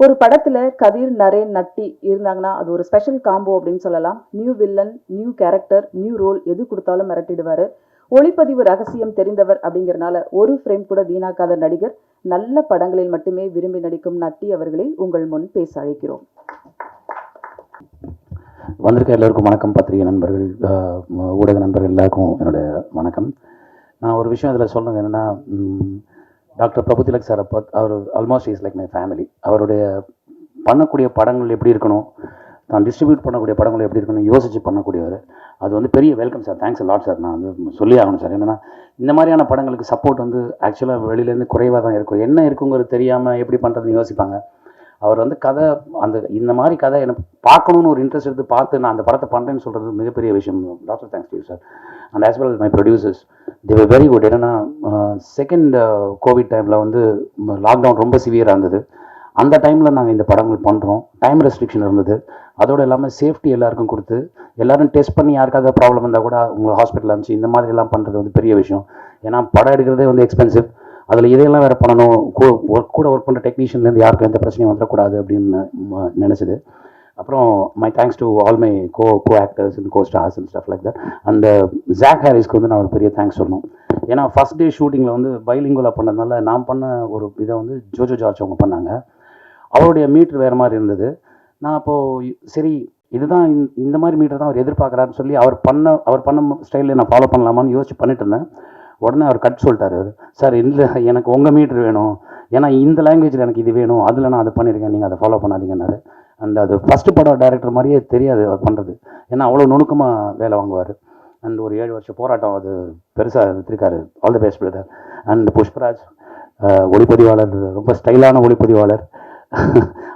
ஒரு படத்துல கதிர், நரேன், நட்டி இருந்தாங்கன்னா அது ஒரு ஸ்பெஷல் காம்போ அப்படின்னு சொல்லலாம். New villain, new character, new role எது கொடுத்தாலும் மிரட்டிடுவாரு. ஒளிப்பதிவு ரகசியம் தெரிந்தவர் அப்படிங்கறனால ஒரு ஃப்ரேம் கூட வீணாக்காத நடிகர். நல்ல படங்களில் மட்டுமே விரும்பி நடிக்கும் நட்டி அவர்களை உங்கள் முன் பேச அழைக்கிறோம். வந்திருக்க எல்லோருக்கும் வணக்கம். பத்திரிகை நண்பர்கள், ஊடக நண்பர்கள் எல்லாருக்கும் என்னுடைய வணக்கம். நான் ஒரு விஷயம் இதில் சொன்னது என்னென்னா, டாக்டர் பிரபுதிலக் சார் அவர் almost is like my family. அவருடைய பண்ணக்கூடிய படங்கள் எப்படி இருக்கணும், தான் டிஸ்ட்ரிபியூட் பண்ணக்கூடிய படங்கள் எப்படி இருக்கணும் யோசித்து பண்ணக்கூடியவர். அது வந்து பெரிய welcome sir. Thanks lot sir. நான் வந்து சொல்லி ஆகணும் சார். என்னென்னா, இந்த மாதிரியான படங்களுக்கு சப்போர்ட் வந்து ஆக்சுவலாக வெளியிலேருந்து குறைவாக தான் இருக்கும். என்ன இருக்குங்கிறது தெரியாமல் எப்படி பண்ணுறதுன்னு யோசிப்பாங்க. அவர் வந்து கதை இந்த மாதிரி கதை எனக்கு பார்க்கணுன்னு ஒரு இன்ட்ரெஸ்ட் எடுத்து பார்த்து நான் அந்த படத்தை பண்ணுறேன்னு சொல்கிறது மிகப்பெரிய விஷயம். Doctor thanks to you sir. And as well my producers, they were very good. என்னென்னா, செகண்ட் கோவிட் டைமில் வந்து லாக்டவுன் ரொம்ப சிவியராக இருந்தது. அந்த டைமில் நாங்கள் இந்த படங்கள் பண்ணுறோம். டைம் ரெஸ்ட்ரிக்ஷன் இருந்தது. அதோடு இல்லாமல் சேஃப்டி எல்லாருக்கும் கொடுத்து, எல்லோரும் டெஸ்ட் பண்ணி யாருக்காவது ப்ராப்ளம் இருந்தால் கூட உங்கள் ஹாஸ்பிட்டல் அனுப்பிச்சு இந்த மாதிரிலாம் பண்ணுறது வந்து பெரிய விஷயம். ஏன்னா படம் எடுக்கிறதே வந்து எக்ஸ்பென்சிவ். அதில் இதையெல்லாம் வேறு பண்ணணும். கூட ஒர்க் பண்ணுற டெக்னீஷியன்லேருந்து யாருக்கும் எந்த பிரச்சனையும் வந்துடக்கூடாது அப்படின்னு நினச்சிது. அப்புறம் my thanks to all my co actors and go stars and stuff like that. அந்த ஜாக் ஹாரிஸ்க்கு வந்து நான் ஒரு பெரிய தேங்க்ஸ் சொல்லணும். ஏன்னா ஃபஸ்ட் டே ஷூட்டிங்கில் வந்து பைலிங்குலாக பண்ணதுனால நான் பண்ண ஒரு இதை வந்து ஜோஜோ ஜார்ஜ் அவங்க பண்ணாங்க. அவருடைய மீட்ரு வேறு மாதிரி இருந்தது. நான் அப்போது சரி இதுதான் இந்த மாதிரி மீட்டர் தான் அவர் எதிர்பார்க்குறாருன்னு சொல்லி அவர் பண்ண ஸ்டைலில் நான் ஃபாலோ பண்ணலாமான்னு யோசிச்சு பண்ணிட்டு இருந்தேன். உடனே அவர் கட் சொல்லிட்டார். சார் இல்லை, எனக்கு உங்கள் மீட்ரு வேணும், ஏன்னா இந்த லாங்குவேஜில் எனக்கு இது வேணும், அதில் நான் அதை பண்ணியிருக்கேன், நீங்கள் அதை ஃபாலோ பண்ணாதீங்கன்னாரு. அண்ட் அது ஃபஸ்ட்டு படம் டைரக்டர் மாதிரியே தெரியாது அவர் பண்ணுறது. ஏன்னா அவ்வளோ நுணுக்கமாக வேலை வாங்குவார். அண்ட் ஒரு 7 வருஷம் போராட்டம் அது பெருசாக எடுத்திருக்காரு. All the best brother. And Pushparaj ஒளிப்பதிவாளர், ரொம்ப ஸ்டைலான ஒளிப்பதிவாளர்.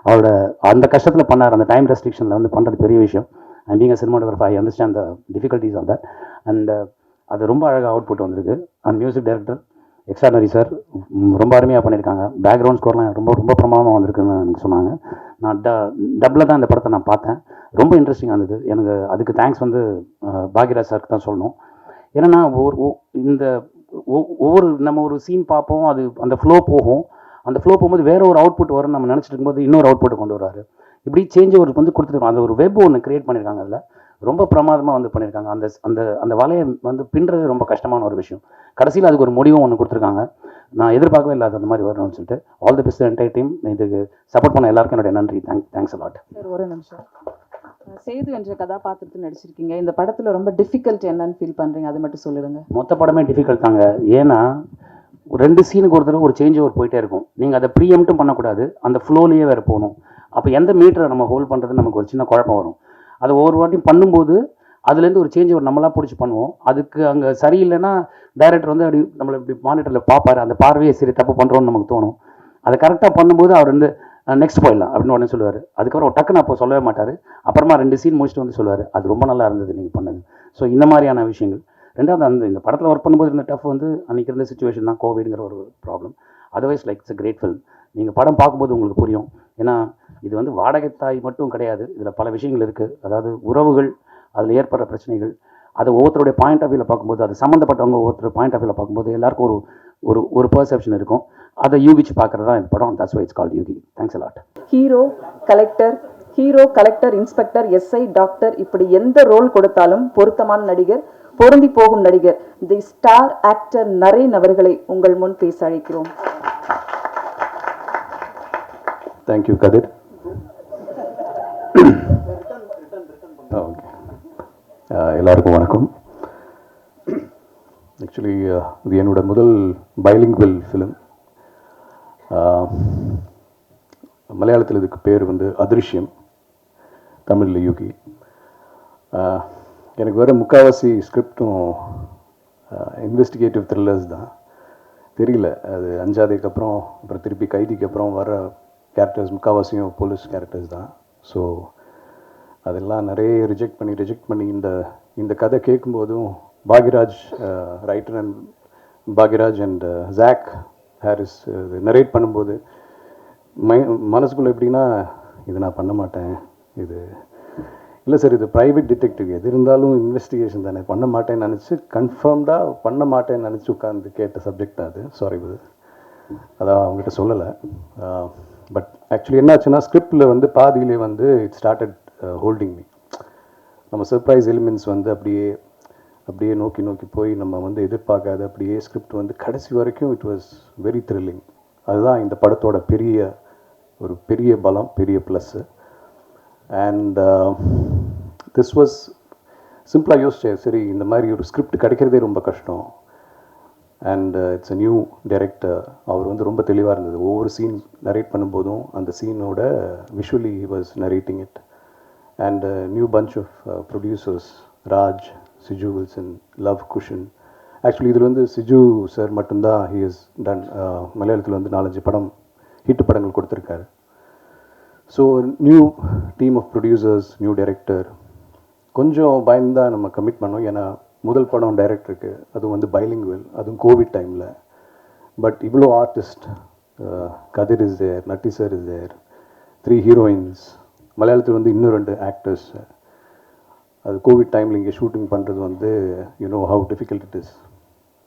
அவரோட அந்த கஷ்டத்தில் பண்ணார். அந்த டைம் ரெஸ்ட்ரிக்ஷனில் வந்து பண்ணுறது பெரிய விஷயம். And being a cinematographer I understand the difficulties of that. And அது ரொம்ப அழகாக அவுட்புட் வந்திருக்கு. And music director extraordinary sir ரொம்ப அருமையாக பண்ணியிருக்காங்க. பேக்ரவுண்ட் ஸ்கோர்லாம் ரொம்ப ரொம்ப பிரமாதமாக வந்திருக்குன்னு எனக்கு சொன்னாங்க. நான் டப்பில் தான் இந்த படத்தை நான் பார்த்தேன். ரொம்ப இன்ட்ரெஸ்டிங்காக இருந்தது எனக்கு. அதுக்கு தேங்க்ஸ் வந்து பாக்யராஜ் சாருக்கு தான் சொல்லணும். ஏன்னா ஒவ்வொரு நம்ம ஒரு சீன் பார்ப்போம், அது அந்த ஃப்ளோ போகும். அந்த ஃப்ளோ போகும்போது வேறு ஒரு அவுட்புட் வரும்னு நம்ம நினச்சிட்டு இருக்கும்போது இன்னொரு அவுட்புட்டை கொண்டு வராரு. இப்படி சேஞ்ச் ஒரு வந்து கொடுத்துருக்கோம். அந்த ஒரு வெப் ஒன்று கிரியேட் பண்ணியிருக்காங்க. அதில் ரொம்ப பிரமாதமாக வந்து பண்ணியிருக்காங்க. அந்த வலையை வந்து பின்னுறது ரொம்ப கஷ்டமான ஒரு விஷயம். கடைசியில் அதுக்கு ஒரு முடிவும் ஒன்று கொடுத்துருக்காங்க. நான் எதிர்பார்க்கவே இல்லை அந்த மாதிரி வரணும்னு சொல்லிட்டு. All the best entire team. இதுக்கு சப்போர்ட் பண்ண எல்லாருக்கும் என்னுடைய நன்றி. Thanks a lot. சார் ஒரு நிமிஷம். சேது என்ற கதாபாத்திரத்தில் நடிச்சிருக்கீங்க. இந்த படத்தில் ரொம்ப டிஃபிகல்ட் என்னன்னு ஃபீல் பண்ணுறீங்க, அது மட்டும் சொல்லிடுங்க. மொத்த படமே டிஃபிகல்ட் தாங்க. ஏன்னா 2 சீனுக்கு ஒரு தடவை ஒரு சேஞ்ச் ஓவர் போயிட்டே இருக்கும். நீங்கள் அதை ப்ரீஎம்ட்டும் பண்ணக்கூடாது, அந்த ஃப்ளோலேயே வேறு போகணும். அப்போ எந்த மீட்டரை நம்ம ஹோல்ட் பண்ணுறது நமக்கு ஒரு சின்ன குழப்பம் வரும். அது ஒவ்வொரு வாட்டியும் பண்ணும்போது அதுலேருந்து ஒரு சேஞ்ச் ஒரு நம்மளாக பிடிச்சி பண்ணுவோம். அதுக்கு அங்கே சரியில்லைன்னா டைரக்டர் வந்து அப்படி நம்மளை இப்படி மானிட்டரில் பார்ப்பார். அந்த பார்வையை சரி தப்பு பண்ணுறோன்னு நமக்கு தோணும். அதை கரெக்டாக பண்ணும்போது அவர் வந்து நெக்ஸ்ட் போயிடலாம் அப்படின்னு உடனே சொல்லுவார். அதுக்கப்புறம் டக்குன்னு அப்போ சொல்லவே மாட்டார். அப்புறமா 2 சீன் முடிச்சுட்டு வந்து சொல்லுவார், அது ரொம்ப நல்லா இருந்தது நீங்கள் பண்ணது. ஸோ இந்த மாதிரியான விஷயங்கள். ரெண்டாவது இந்த படத்தில் ஒர்க் பண்ணும்போது இருந்த டஃப் வந்து அன்றைக்கி இருந்த சுச்சுவேஷன் தான், கோவிட்ங்கிற ஒரு problem. Otherwise like it's a great film. நீங்கள் படம் பார்க்கும்போது உங்களுக்கு புரியும். ஏன்னா இது வந்து வாடகை தாய் மட்டும் கிடையாது, இதில் பல விஷயங்கள் இருக்குது. அதாவது உறவுகள், அதில் ஏற்படுற பிரச்சனைகள், அதை ஒவ்வொருத்தருடைய பாயிண்ட் ஆஃப் வியூவில் பார்க்கும்போது, அது சம்மந்தப்பட்டவங்க ஒவ்வொருத்தர் பாயிண்ட் ஆஃப் வியூவில் பார்க்கும்போது எல்லாருக்கும் ஒரு பெர்செப்ஷன் இருக்கும். அதை யூகிச்சு பார்க்குறது தான் இந்த படம். That's why it's called Yugi. Thanks a lot. Hero, collector, inspector, SI, doctor, இப்படி எந்த ரோல் கொடுத்தாலும் பொருத்தமான நடிகர், பொருந்தி போகும் நடிகர், தி ஸ்டார் ஆக்டர் நரேன் அவர்களை உங்கள் முன் பேச அழைக்கிறோம். தேங்க்யூ கதிர். எல்லாருக்கும் வணக்கம். ஆக்சுவலி இது என்னோட முதல் பைலிங்குவல் ஃபிலிம். மலையாளத்தில் இதுக்கு பேர் வந்து அதிருஷ்யம், தமிழில் யூகி. எனக்கு வேறு முக்கால்வாசி ஸ்கிரிப்டும் இன்வெஸ்டிகேட்டிவ் த்ரில்லர்ஸ் தான். தெரியல, அது அஞ்சாதைக்கு அப்புறம் திருப்பி கைதிக்கு அப்புறம் வர கேரக்டர்ஸ் முக்கால்வாசியும் போலீஸ் கேரக்டர்ஸ் தான். ஸோ அதெல்லாம் நிறைய ரிஜெக்ட் பண்ணி இந்த கதை கேட்கும்போதும் Bhagyaraj writer and Bhagyaraj and Jack Harris narrate பண்ணும்போது மனசுக்குள்ளே எப்படின்னா, இது நான் பண்ண மாட்டேன், இது இல்லை சார், இது ப்ரைவேட் டிடெக்டிவ், எது இருந்தாலும் இன்வெஸ்டிகேஷன் தானே, பண்ண மாட்டேன்னு நினச்சி கன்ஃபார்ம்டாக பண்ண மாட்டேன்னு நினச்சி உட்காந்து கேட்ட சப்ஜெக்ட் தான் அது. சாரி, அதான் அவங்ககிட்ட சொல்லலை. பட் ஆக்சுவலி என்னாச்சுன்னா ஸ்கிரிப்டில் வந்து பாதியிலே வந்து இட் ஸ்டார்டட் ஹோல்டிங் மீ. நம்ம சர்ப்ரைஸ் எலிமெண்ட்ஸ் வந்து அப்படியே அப்படியே நோக்கி நோக்கி போய் நம்ம வந்து எதிர்பார்க்காத அப்படியே ஸ்கிரிப்ட் வந்து கடைசி வரைக்கும் இட் வாஸ் வெரி த்ரில்லிங். அதுதான் இந்த படத்தோட ஒரு பெரிய பலம், பெரிய ப்ளஸ்ஸு. அண்ட் திஸ் வாஸ் சிம்பிளாக யோசிச்சேன், சரி இந்த மாதிரி ஒரு ஸ்கிரிப்ட் கிடைக்கிறதே ரொம்ப கஷ்டம். And it's a new director. அவர் வந்து ரொம்ப தெளிவாக இருந்தது. ஒவ்வொரு சீன் நரேட் பண்ணும்போதும் அந்த சீனோட visually he was narrating it. And new bunch of producers, Raj, Siju Wilson, Luv Kushan. Actually இதில் வந்து சிஜு சார் மட்டும்தான் ஹி இஸ் டன். மலையாளத்தில் வந்து 4-5 படம் ஹிட் படங்கள் கொடுத்துருக்காரு. So new team of producers, new director. கொஞ்சம் பயந்தான் நம்ம கமிட் பண்ணோம். ஏன்னா முதல் படம் டைரக்டருக்கு, அதுவும் வந்து பைலிங்குவல், அதுவும் கோவிட் டைமில். பட் இவ்வளோ artist, Kathir is there, Natty sir is there, 3 heroines, மலையாளத்தில் வந்து இன்னும் 2 ஆக்டர்ஸ். அது கோவிட் டைமில் இங்கே ஷூட்டிங் பண்ணுறது வந்து you know how difficult it is.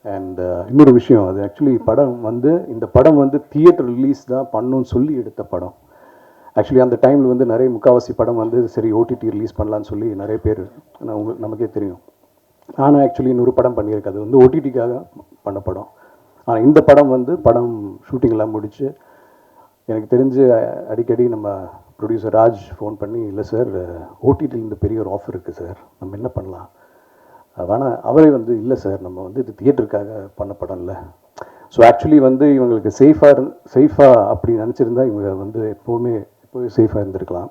And இன்னொரு விஷயம், அது ஆக்சுவலி இந்த படம் வந்து தியேட்டர் ரிலீஸ் தான் பண்ணணும்னு சொல்லி எடுத்த படம். ஆக்சுவலி அந்த டைமில் வந்து நிறைய முக்கால்வாசி படம் வந்து சரி ஓடிடி ரிலீஸ் பண்ணலான்னு சொல்லி நிறைய பேர், நமக்கே தெரியும். ஆனால் ஆக்சுவலி இன்னொரு படம் பண்ணியிருக்கேன், அது வந்து ஓடிடிக்காக பண்ண படம். ஆனால் இந்த படம் வந்து ஷூட்டிங்லாம் முடித்து எனக்கு தெரிஞ்சு அடிக்கடி நம்ம ப்ரொடியூசர் ராஜ் ஃபோன் பண்ணி, இல்லை சார் ஓடிடியில் இந்த பெரிய ஒரு ஆஃபர் இருக்குது சார், நம்ம என்ன பண்ணலாம் வேணா. அவரே வந்து இல்லை சார் நம்ம வந்து இது தியேட்டருக்காக பண்ண படம் இல்லை. ஸோ ஆக்சுவலி வந்து இவங்களுக்கு சேஃபாக அப்படி நினச்சிருந்தா இவங்க வந்து எப்போவே சேஃபாக இருந்திருக்கலாம்.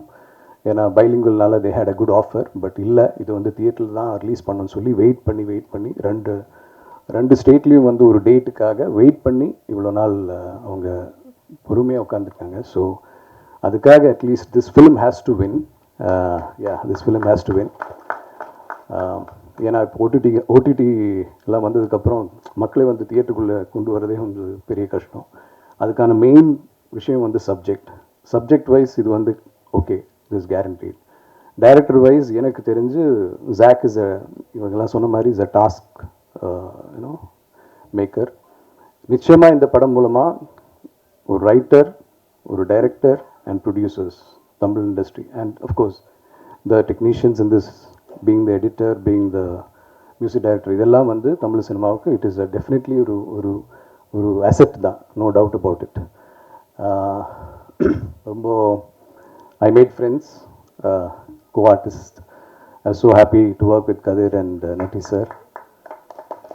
ஏன்னா பைலிங்குவல்னால they had a good offer. But இல்லை, இது வந்து தியேட்டரில் தான் ரிலீஸ் பண்ணணும்னு சொல்லி வெயிட் பண்ணி ரெண்டு ஸ்டேட்லேயும் வந்து ஒரு டேட்டுக்காக வெயிட் பண்ணி இவ்வளோ நாள் அவங்க பொறுமையாக உட்காந்துருக்காங்க. ஸோ அதுக்காக at least this film has to win. This film has to win. ஏன்னா இப்போ ஓடிடி எல்லாம் வந்ததுக்கப்புறம் மக்களை வந்து தியேட்டருக்குள்ளே கொண்டு வரதே வந்து பெரிய கஷ்டம். அதுக்கான மெயின் விஷயம் வந்து சப்ஜெக்ட் வைஸ் இது வந்து okay, this guaranteed. Director wise எனக்கு தெரிஞ்சு ஜாக் இவங்கெல்லாம் சொன்ன மாதிரி is a task you know maker. நிச்சயமாக இந்த படம் மூலமாக ஒரு ரைட்டர், ஒரு director and producers, Tamil industry and of course the technicians in this, being the editor, being the music director, இதெல்லாம் வந்து தமிழ் சினிமாவுக்கு இட் இஸ் டெஃபினெட்லி ஒரு அசெட் தான், நோ டவுட் அபவுட் இட். ரொம்ப I made friends, co-artists. I was so happy to work with Kadir and Nati sir.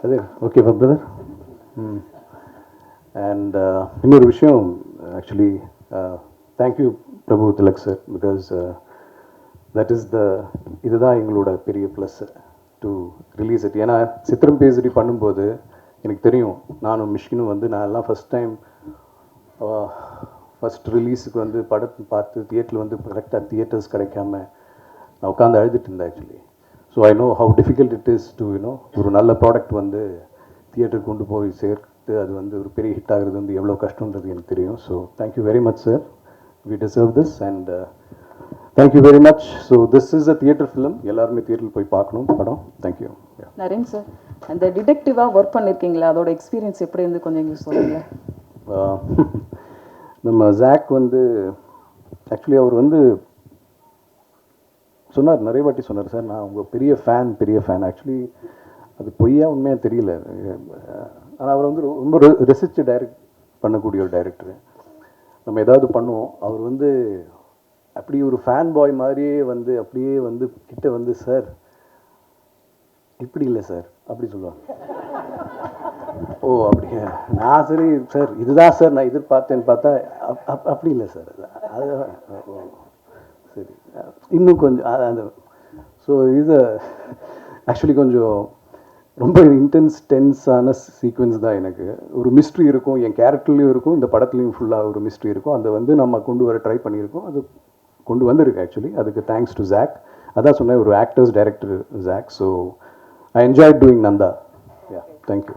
Kadir, okay for brother? And இன்னொரு விஷயம், actually thank you Prabhu Tilak sir, because that is இதுதான் எங்களோட பெரிய plus two release it. ஏன்னா சித்திரம் பேசுடி பண்ணும்போது எனக்கு தெரியும், நானும் மிஷ்கினும் வந்து நான் எல்லாம் ஃபஸ்ட் ரிலீஸுக்கு வந்து படத்தை பார்த்து தியேட்டரில் வந்து கரெக்டாக தியேட்டர்ஸ் கிடைக்காம நான் உட்காந்து அழுதுட்டு இருந்தேன் actually. So I know how difficult it is to you know ஒரு நல்ல ப்ராடக்ட் வந்து தியேட்டருக்கு கொண்டு போய் சேர்த்து அது வந்து ஒரு பெரிய ஹிட் ஆகிறது வந்து எவ்வளோ கஷ்டன்றது எனக்கு தெரியும். So thank you very much sir, we deserve this and thank you very much. So this is a theatre film, எல்லாருமே தியேட்டரில் போய் பார்க்கணும் படம். தேங்க்யூ. நரேன் சார், அந்த டிடெக்டிவாக ஒர்க் பண்ணியிருக்கீங்களா, அதோட எக்ஸ்பீரியன்ஸ் எப்படி இருந்து கொஞ்சம் எங்களுக்கு சொல்லுங்கள். நம்ம ஜாக் வந்து ஆக்சுவலி அவர் வந்து சொன்னார், நிறைய வாட்டி சொன்னார், சார் நான் உங்கள் பெரிய ஃபேன். ஆக்சுவலி அது பொய்யா உண்மையாக தெரியல. ஆனால் அவர் வந்து ரொம்ப ரெசிச்சு டைரக்ட் பண்ணக்கூடிய ஒரு டைரக்டரு. நம்ம ஏதாவது பண்ணுவோம், அவர் வந்து அப்படி ஒரு ஃபேன் பாய் மாதிரியே வந்து அப்படியே வந்து கிட்ட வந்து, சார் இப்படி இல்லை சார் அப்படி சொல்லுவாங்க. ஓ அப்படியா, நான் சரி சார் இதுதான் சார் நான் எதிர்பார்த்தேன்னு பார்த்தா அப்படி இல்லை சார், அது சரி இன்னும் கொஞ்சம் அந்த. ஸோ இது ஆக்சுவலி கொஞ்சம் ரொம்ப டென்ஸான சீக்வன்ஸ் தான். எனக்கு ஒரு மிஸ்ட்ரி இருக்கும், என் கேரக்டர்லேயும் இருக்கும், இந்த படத்துலையும் ஃபுல்லாக ஒரு மிஸ்ட்ரி இருக்கும். அதை வந்து நம்ம கொண்டு வர ட்ரை பண்ணியிருக்கோம், அது கொண்டு வந்திருக்கு ஆக்சுவலி. அதுக்கு தேங்க்ஸ் டு ஜாக். அதான் சொன்னேன், ஒரு actors director Zac. So I enjoy doing Nandha. Yeah, thank you.